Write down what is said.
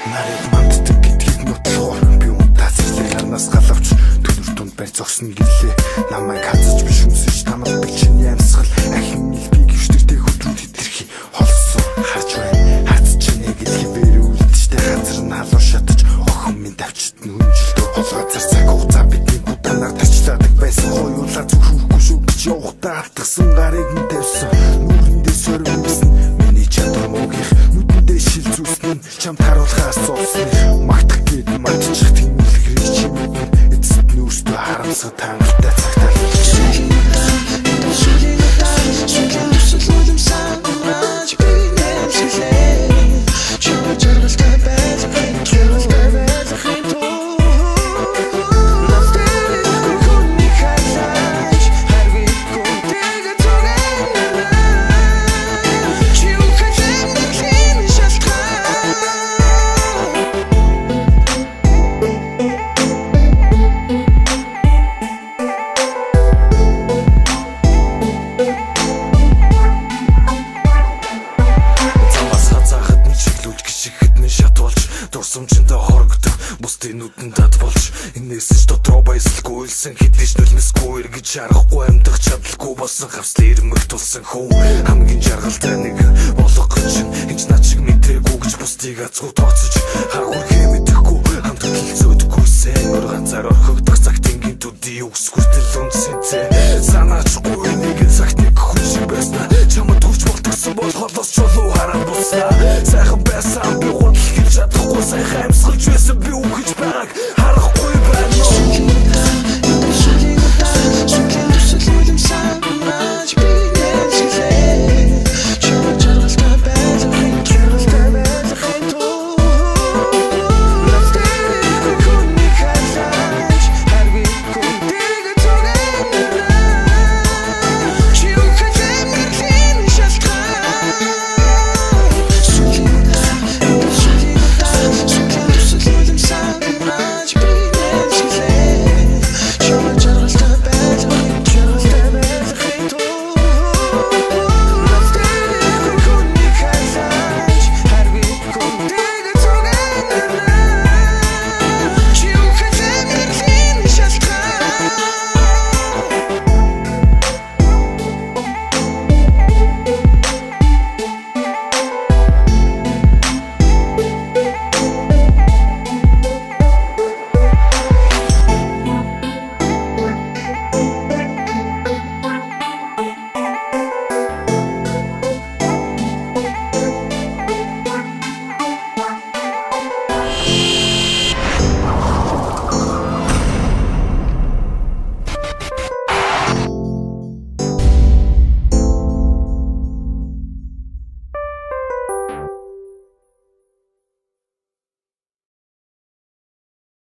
Нарыг манддаг гэдгийг нотлохоор би унтаас ирлээ харнаас галавч түнэр тунд барь зогсно гэлээ. Намайг хазаж биш хүмсэж тамаддаг чиний амьсгал ахин илбий гівшдэгтэй хөдрүүд хэтэрхий холсон харж байна. Харц чиний гэлхивээр үлдчихтэй газар нь халуун шатаж охин минь давчт нүнжилдөө холгацар цаг хугацаа бидний буданаар тарчлаадаг байсан хоёулаа зүрхүүхгүй шүү гэж явахдаа алдагсан гарыг нь тавьсан нүрэндээ сорвимсэн миний чадвар муугийнх нүдэндээ шил зүснэ чамд харуулхаас зовсон магтах гээд мандчих тэмүүлгэрийг чимээд эцэст нүүрстөө харамсах тангартай цагтаа Дурсамжиндаа хорогдох бусдын нүдэнд дад болж энээс ч дотроо баясалгүй илсэн хэдэж нулмсгүй эргэж харахгүй амьдах чадалгүй болсон хавслын ирмэг тулсан хүү хамгийн жаргалтай нэг болох гэж энэ над шиг мэдээгүй гэж бусдыг азгүй тооцож харахгүй хэмэдэхгүй хамт хэлцүүдгүй сэмэр ганцаар орхигдох цагт ингийн төдий үсгүртэл үнсэнцээ санаачгүй нэг цагт нэг хүн шиг байснаа чамд хүрч болтгсон бол холоос чулуу хараад буснаа сайхан байсан би чадахгүй сайхан амьсгалж байсан би үхэж байгааг